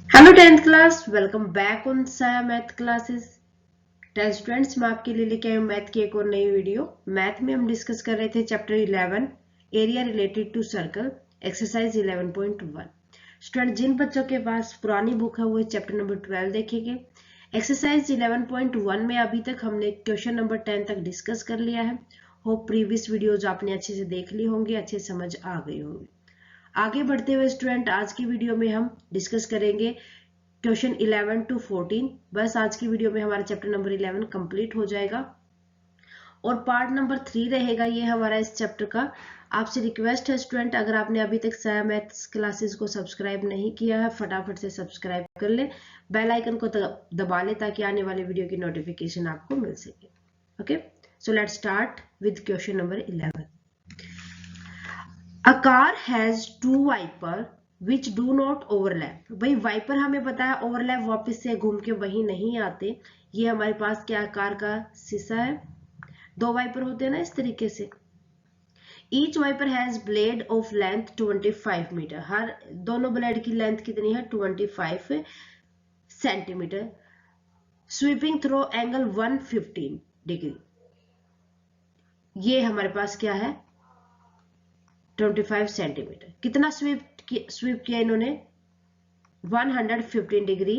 Hello 10th class, welcome back on साया math classes. 10 students, मैं आपके लिए लेके आई हूँ मैथ की एक और नई वीडियो। मैथ में हम डिस्कस कर रहे थे chapter 11 area related to circle, exercise 11.1। Student, जिन बच्चों के पास पुरानी बुक है वो चैप्टर नंबर 12 देखेंगे। एक्सरसाइज 11.1 में अभी तक हमने क्वेश्चन नंबर 10 तक डिस्कस कर लिया है। होप प्रीवियस वीडियोज आपने अच्छे से देख ली होंगी, अच्छे समझ आ गई होंगी। आगे बढ़ते हुए स्टूडेंट, आज की वीडियो में हम डिस्कस करेंगे क्वेश्चन 11 टू 14। बस आज की वीडियो में हमारा चैप्टर नंबर 11 कंप्लीट हो जाएगा और पार्ट नंबर 3 रहेगा ये हमारा इस चैप्टर का। आपसे रिक्वेस्ट है स्टूडेंट, अगर आपने अभी तक साया मैथ्स क्लासेस को सब्सक्राइब नहीं किया है, फटाफट से सब्सक्राइब कर ले, बेल आइकन को दबा ले ताकि आने वाले वीडियो की नोटिफिकेशन आपको मिल सके। Okay, so let's start with question number 11। A car has two wiper which do not overlap। भाई वाइपर हमें पता है ओवरलैप वापस से घूम के वही नहीं आते। ये हमारे पास क्या कार का शीशा है, दो वाइपर होते हैं ना इस तरीके से। Each wiper has blade of length 25 metre. हर दोनों ब्लेड की लेंथ कितनी है? 25 centimetre. Sweeping through angle 115 degree. ये हमारे पास क्या है? 25 सेंटीमीटर। कितना स्वीप किया इन्होंने? 115 डिग्री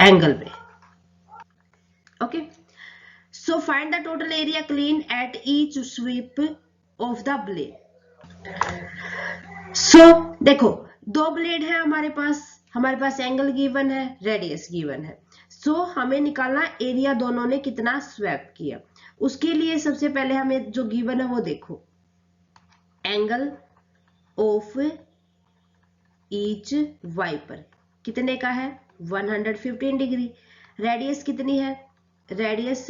एंगल पे। Okay, so find the total area clean at each sweep of the blade. So देखो, दो ब्लेड है हमारे पास एंगल गिवन है, रेडियस गिवन है। सो हमें निकालना एरिया दोनों ने कितना स्वैप किया। उसके लिए सबसे पहले हमें जो गिवन है वो देखो, एंगल ऑफ ईच वाइपर कितने का है? 115 डिग्री। रेडियस कितनी है? Radius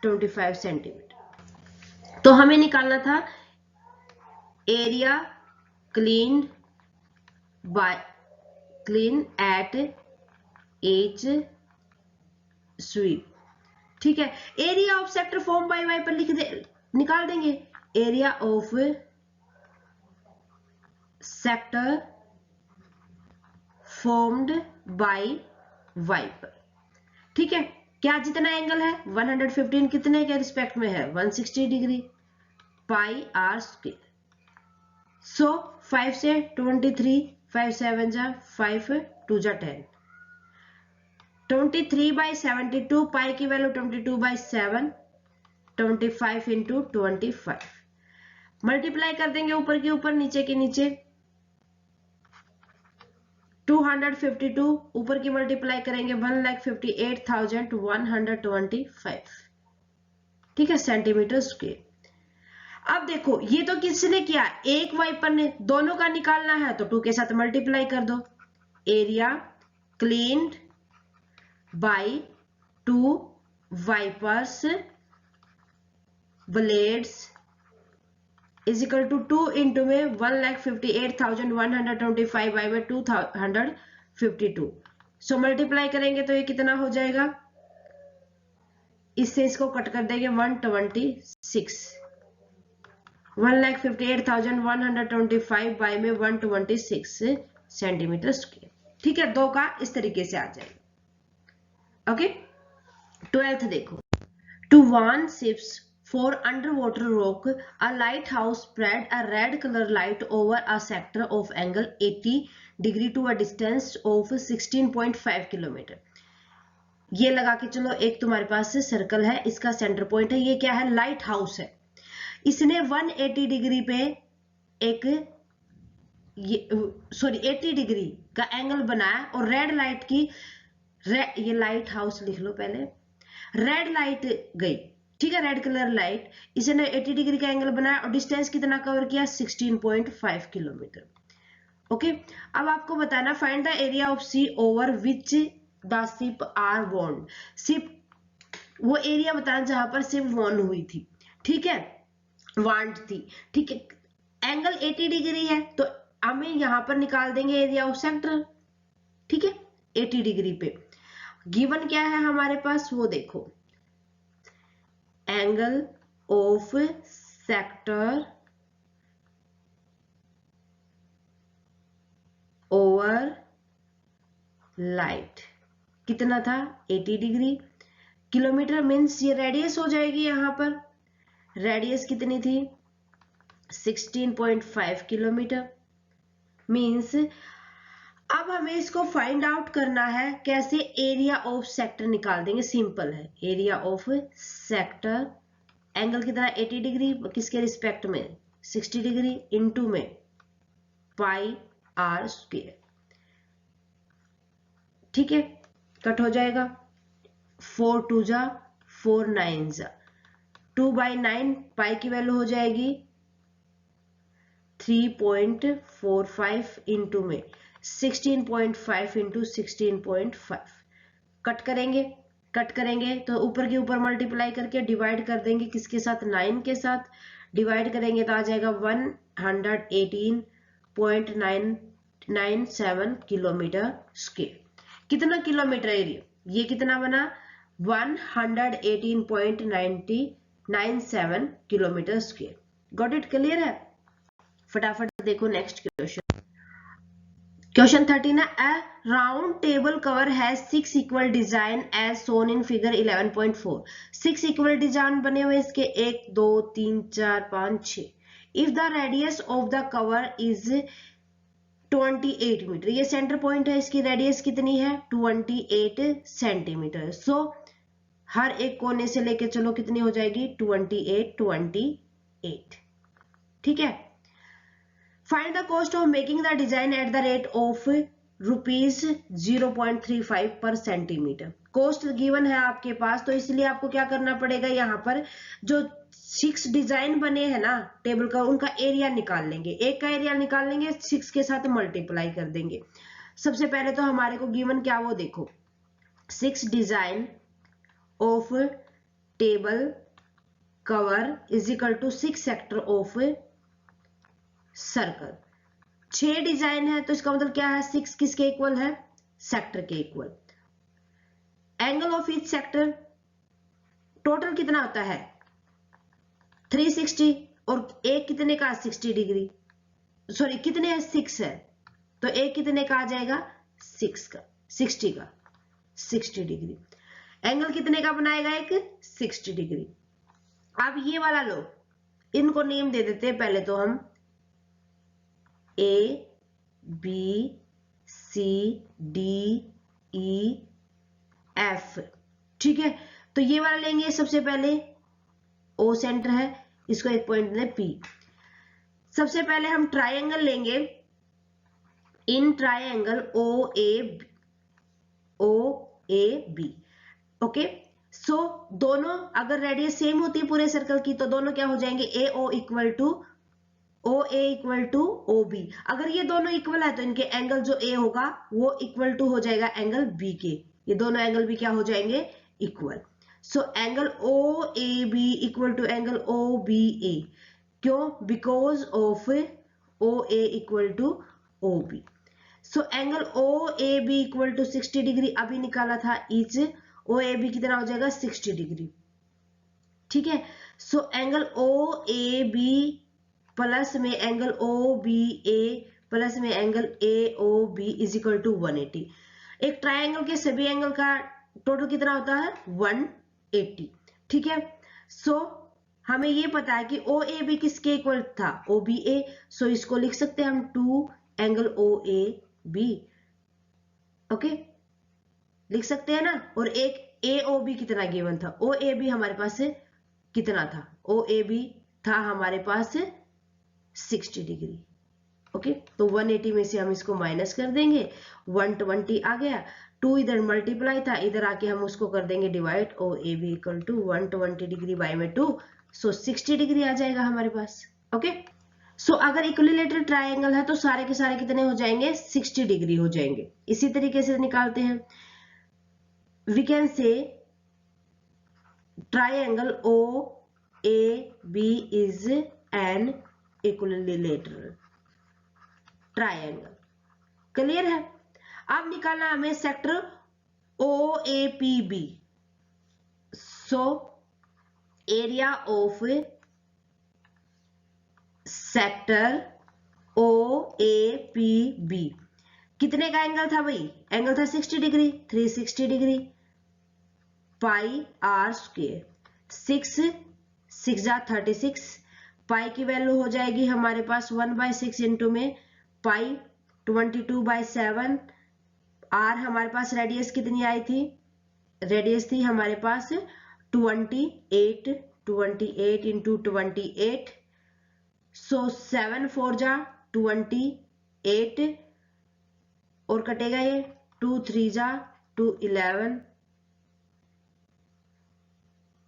25 centimetre. तो हमें निकालना था area clean at each sweep. ठीक है, area of sector form by wiper निकाल देंगे। Area of sector formed by wiper. ठीक है, क्या जितना एंगल है 115 कितने के रिस्पेक्ट में है? 160 degree. Pi r square. So 5 से 23, 5 7 जा 5 2 जा 10। 23/72, पाई की वैल्यू 22/7, 25 इंटू 25। मल्टीप्लाई कर देंगे ऊपर के ऊपर नीचे के नीचे। 252 ऊपर की मल्टीप्लाई करेंगे 1,58,125। ठीक है, सेंटीमीटर स्क्वायर। अब देखो, ये तो किसने किया? एक वाइपर ने। दोनों का निकालना है तो 2 के साथ मल्टीप्लाई कर दो। Area cleaned by 2 wipers blades is equal to 2 into में 1,58,125 बाई में 252। सो मल्टीप्लाई करेंगे तो ये कितना हो जाएगा? इससे इसको कट कर देंगे 126। 1,58,125 बाई में 126 सेंटीमीटर स्क्वायर। ठीक है, दो का इस तरीके से आ जाएगा। ओके, 12th देखो। To warn ships for underwater rock, a lighthouse spread a red color light over a sector of angle 80 degree to a distance of 16.5 kilometre. ये लगा के चलो, एक तुम्हारे पास सर्कल है, इसका सेंटर पॉइंट है, ये क्या है? लाइट हाउस है। इसने 180 डिग्री पे एक 80 डिग्री का एंगल बनाया और रेड लाइट की ये लाइट हाउस लिख लो पहले। रेड लाइट गई, ठीक है, रेड कलर लाइट, इसने 80 डिग्री का एंगल बनाया और डिस्टेंस कितना कवर किया? 16.5 किलोमीटर। ओके, अब आपको बताना find the area of sea over which the ship are warned. Ship, वो एरिया बताना जहां पर शिप वॉन हुई थी। ठीक है, वांड थी। ठीक है, एंगल 80 डिग्री है तो हमें यहां पर निकाल देंगे एरिया ऑफ सेक्टर। ठीक है, 80 डिग्री पे गिवन क्या है हमारे पास वो देखो, एंगल ऑफ सेक्टर लाइट कितना था 80 डिग्री। किलोमीटर मीन्स ये रेडियस हो जाएगी, यहां पर रेडियस कितनी थी 16.5 किलोमीटर। मीन्स अब हमें इसको फाइंड आउट करना है कैसे, एरिया ऑफ सेक्टर निकाल देंगे, सिंपल है। एरिया ऑफ सेक्टर, एंगल कितना 80 डिग्री, किसके रिस्पेक्ट में 60 डिग्री, इनटू में पाई आर स्क्वायर। ठीक है, कट हो जाएगा, 4 2 जा 4 9 जा 2/9, पाई की वैल्यू हो जाएगी 3.45 इंटू में 16.5 इंटू 16.5। कट करेंगे, कट करेंगे तो ऊपर के ऊपर मल्टीप्लाई करके डिवाइड कर देंगे, किसके साथ 9 के साथ डिवाइड करेंगे तो आ जाएगा 118.997 किलोमीटर स्क्वायर। कितना किलोमीटर एरिया, ये कितना बना 118.997 kilometre square. Got it, clear है। फटाफट देखो नेक्स्ट क्वेश्चन। क्वेश्चन 13 है, a round table cover has 6 equal design as shown in figure 11.4। 6 equal design बने हुए इसके, 1 2 3 4 5 6। If the radius of the cover is 28 metre, ये सेंटर पॉइंट है, इसकी रेडियस कितनी है 28 सेंटीमीटर। सो हर एक कोने से लेके चलो कितनी हो जाएगी 28। ठीक है। Find the cost of making the design at the rate of ₹0.35 पर सेंटीमीटर। कॉस्ट गिवन है आपके पास, तो इसलिए आपको क्या करना पड़ेगा, यहाँ पर जो 6 डिजाइन बने हैं ना टेबल का, उनका एरिया निकाल लेंगे। एक का एरिया निकाल लेंगे, 6 के साथ मल्टीप्लाई कर देंगे। सबसे पहले तो हमारे को गिवन क्या वो देखो, 6 design of table cover is equal to 6 sector of circle. 6 design है तो इसका मतलब क्या है, 6 किसके इक्वल है, सेक्टर के equal. Angle of each sector total कितना होता है 360, और एक कितने का 60 डिग्री, सॉरी कितने है 6 है, तो एक कितने का आ जाएगा 6 का 60 का 60 डिग्री। एंगल कितने का बनाएगा एक 60 डिग्री। अब ये वाला लो, इनको नेम दे देते हैं पहले तो हम A B C D E F। ठीक है, तो ये वाला लेंगे सबसे पहले, O सेंटर है, इसको एक पॉइंट दें P। सबसे पहले हम ट्राइंगल लेंगे, इन ट्राइंगल OAB। ओके, सो दोनों अगर रेडियस सेम होती है पूरे सर्कल की तो दोनों क्या हो जाएंगे AO equal to OA equal to OB। अगर ये दोनों इक्वल है तो इनके एंगल जो A होगा वो इक्वल टू हो जाएगा एंगल B के, ये दोनों एंगल भी क्या हो जाएंगे equal. So angle OAB equal to angle OBA, क्यों, because of OA equal to OB। So angle OAB equal to 60 degree अभी निकाला था, इच OAB कितना हो जाएगा 60 डिग्री। ठीक है, सो एंगल OAB प्लस में एंगल OBA प्लस में angle AOB is equal to 180। एक ट्राइंगल के सभी एंगल का टोटल कितना होता है 180। ठीक है, सो हमें ये पता है कि OAB किसके इक्वल था OBA, सो इसको लिख सकते हैं हम 2 एंगल OAB। ओके, लिख सकते हैं ना। और एक AOB कितना गिवन था, OAB हमारे पास कितना था, OAB था हमारे पास 60 डिग्री। ओके, तो 180 में से हम इसको माइनस कर देंगे, 120 आ गया, 2 इधर मल्टीप्लाई था, इधर आके हम उसको कर देंगे divide, OAB equal to 120 degree by में 2, सो 60 डिग्री आ जाएगा हमारे पास। ओके, सो अगर इक्विलैटरल ट्रायंगल है तो सारे के सारे कितने हो जाएंगे 60 डिग्री हो जाएंगे। इसी तरीके से निकालते हैं, we can say triangle OAB is an equilateral triangle. Clear है। अब निकालना हमें sector OAPB। So area of sector OAPB कितने का एंगल था भाई? एंगल था 60 degree, 360 degree, pi r square, 6 जा 36, पाई की वैल्यू हो जाएगी हमारे पास 1/6 इंटू में पाई 22/7। आर हमारे पास रेडियस कितनी आई थी? रेडियस थी हमारे पास 28, 28 इंटू 28, सो 7 4 जा 28 और कटेगा ये 2 3 जा 2 11,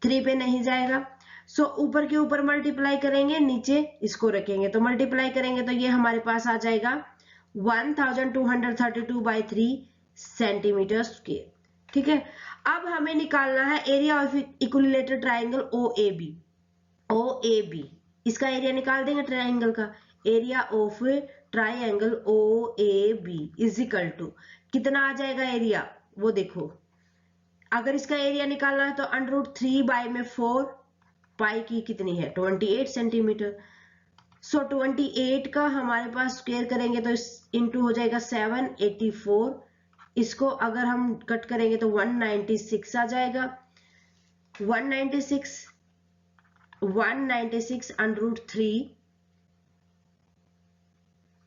3 पे नहीं जाएगा। सो ऊपर के ऊपर मल्टीप्लाई करेंगे, नीचे इसको रखेंगे तो मल्टीप्लाई करेंगे तो ये हमारे पास आ जाएगा 1232/3 सेंटीमीटर स्क्वायर। ठीक है, अब हमें निकालना है area of equilateral triangle OAB। OAB इसका एरिया निकाल देंगे ट्राइंगल का। Area of triangle OAB is equal to कितना आ जाएगा एरिया? वो देखो, अगर इसका एरिया निकालना है तो √3/4, पाई की कितनी है 28 सेंटीमीटर। सो 28 का हमारे पास स्क्वायर करेंगे तो इंटू हो जाएगा 784, इसको अगर हम कट करेंगे तो 196 आ जाएगा। 196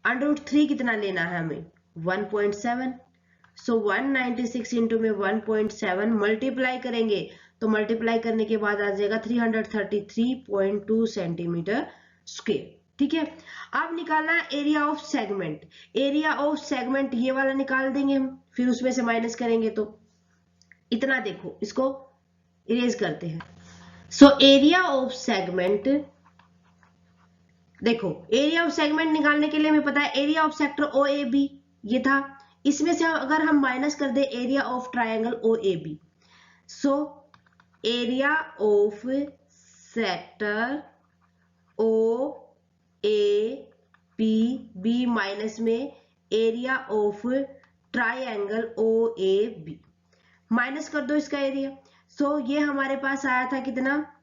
√3 कितना लेना है हमें? 1.7। सो 196 इंटू में 1.7 मल्टीप्लाई करेंगे तो मल्टीप्लाई करने के बाद आ जाएगा 333.2 सेंटीमीटर स्क्वायर। ठीक है, अब निकालना है area of segment. Area of segment ये वाला निकाल देंगे हम, फिर उसमें से माइनस करेंगे तो इतना, देखो इसको इरेज करते हैं। सो एरिया ऑफ सेगमेंट, देखो एरिया ऑफ सेगमेंट निकालने के लिए हमें पता है एरिया ऑफ सेक्टर OAB ये था, इसमें से अगर हम माइनस कर दे area of triangle OAB, so area of sector OAB minus में area of triangle OAB, minus कर दो इसका एरिया। सो ये हमारे पास आया था कितना?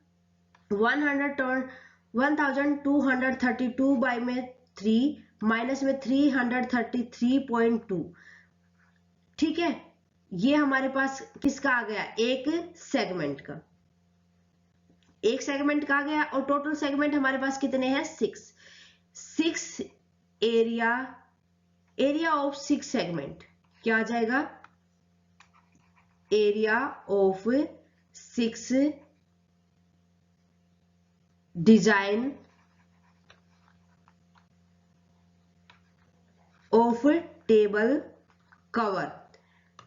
1232/3 माइनस में 333.2। ठीक है, ये हमारे पास किसका आ गया? एक सेगमेंट का, एक सेगमेंट का आ गया। और टोटल सेगमेंट हमारे पास कितने हैं? 6 एरिया ऑफ 6 सेगमेंट क्या आ जाएगा? Area of 6 design of table cover,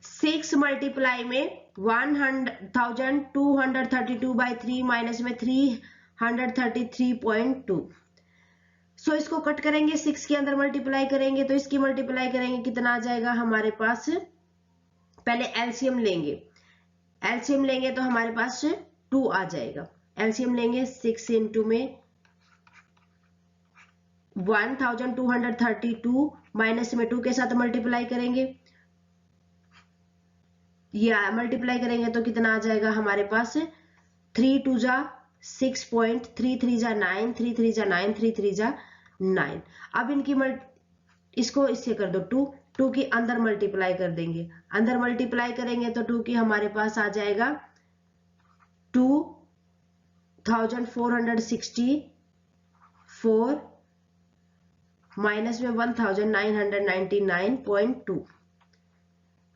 6 multiply में 1232/3 माइनस में 333.2। सो इसको कट करेंगे, 6 के अंदर मल्टीप्लाई करेंगे तो इसकी मल्टीप्लाई करेंगे कितना आ जाएगा हमारे पास? पहले एलसीएम लेंगे, एलसीएम लेंगे तो हमारे पास 2 आ जाएगा। एलसीएम लेंगे 6 इंटू में 1232 माइनस में 2 के साथ मल्टीप्लाई करेंगे, या मल्टीप्लाई करेंगे तो कितना आ जाएगा हमारे पास? 3 2 जा 6, 3 3 जा 9, 3 3 जा 9, 3 3 जा 9। अब इनकी इसको इससे कर दो 2 की अंदर मल्टीप्लाई कर देंगे, अंदर मल्टीप्लाई करेंगे तो 2 की हमारे पास आ जाएगा 2464 माइनस में 1999.2,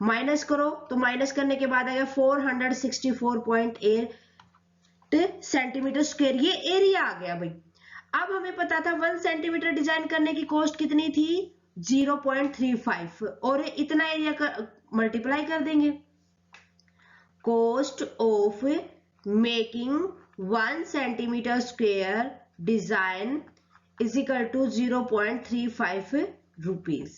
माइनस करो तो माइनस करने के बाद आएगा 464.8 सेंटीमीटर स्क्वायर। ये एरिया आ गया भाई। अब हमें पता था 1 सेंटीमीटर डिजाइन करने की कॉस्ट कितनी थी? 0.35, और इतना एरिया मल्टीप्लाई कर देंगे। Cost of making 1 centimetre square design is equal to 0.35 rupees.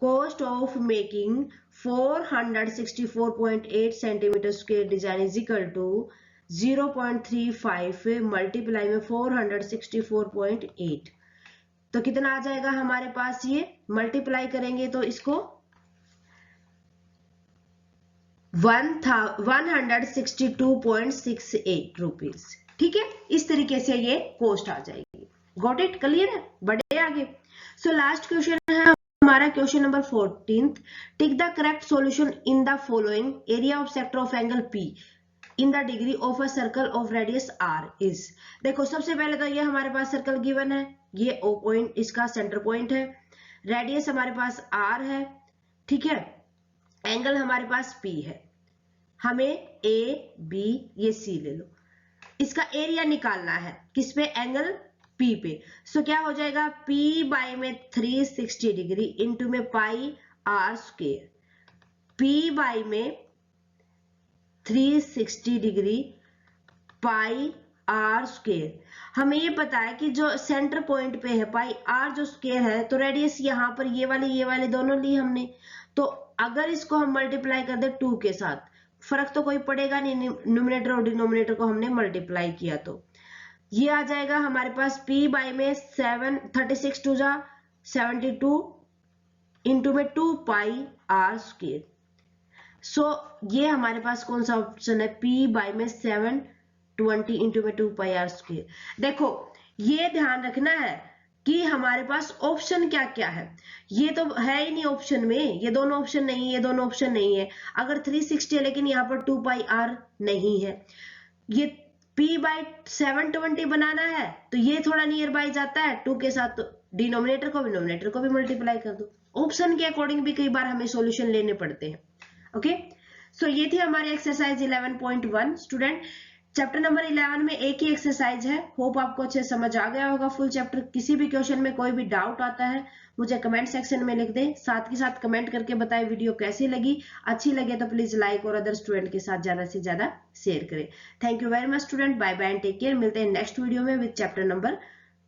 Cost of making 464.8 centimetre square design is equal to 0.35 multiply में 464.8, तो कितना आ जाएगा हमारे पास? ये मल्टीप्लाई करेंगे तो इसको 162.68 रुपीज। ठीक है, इस तरीके से ये कॉस्ट आ जाएगी। Got it? क्लियर है? बढ़े आगे। सो लास्ट क्वेश्चन है हमारा question number 14th, tick the correct solution in the following area of sector of angle P in the degree of a circle of radius R is. देखो सबसे पहले तो ये हमारे पास सर्कल गिवन है, ये O पॉइंट इसका सेंटर पॉइंट है, रेडियस हमारे पास R है, ठीक है, एंगल हमारे पास P है, हमें A B ये C ले लो, इसका एरिया निकालना है किस पे, एंगल P पे। सो क्या हो जाएगा, P बाई में 360 डिग्री इंटू में पाई R स्क्वायर, P बाई में 360 डिग्री पाई R स्क्वायर। हमें ये पता है कि जो सेंटर पॉइंट पे है पाई R जो स्क्वायर है, तो रेडियस यहाँ पर ये वाले दोनों लिए हमने, तो अगर इसको हम मल्टीप्लाई कर दे 2 के साथ, फर्क तो कोई पड़ेगा नहीं, न्यूमरेटर और डिनोमिनेटर को हमने मल्टीप्लाई किया, तो ये आ जाएगा हमारे पास P बाई में 36 टू जा 72 इंटू में 2 पाई R स्क्वायर। सो ये हमारे पास कौन सा ऑप्शन है, P बाई में 720 इंटू में 2 पाई R स्क्वायर। देखो ये ध्यान रखना है कि हमारे पास ऑप्शन क्या क्या है, ये तो है ही नहीं ऑप्शन में, ये दोनों ऑप्शन नहीं है, ये दोनों ऑप्शन नहीं है। अगर 360 है लेकिन यहाँ पर 2 पाई R नहीं है, ये P बाई 720 बनाना है तो ये थोड़ा नियर बाई जाता है 2 के साथ, तो डिनोमिनेटर को डिनोमिनेटर को भी मल्टीप्लाई कर दो। ऑप्शन के अकॉर्डिंग भी कई बार हमें सॉल्यूशन लेने पड़ते हैं। ओके, सो ये थी हमारी एक्सरसाइज 11.1। स्टूडेंट चैप्टर नंबर 11 में एक ही एक्सरसाइज है, होप आपको अच्छे समझ आ गया होगा फुल चैप्टर। किसी भी क्वेश्चन में कोई भी डाउट आता है मुझे कमेंट सेक्शन में लिख दें, साथ के साथ कमेंट करके बताएं वीडियो कैसी लगी, अच्छी लगे तो प्लीज लाइक और अदर स्टूडेंट के साथ ज्यादा से ज्यादा शेयर करें। Thank you very much student, bye bye and take care. मिलते हैं नेक्स्ट वीडियो में with chapter number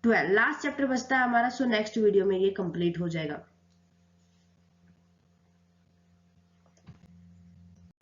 12। Last chapter बचता है हमारा, सो नेक्स्ट वीडियो में ये कंप्लीट हो जाएगा।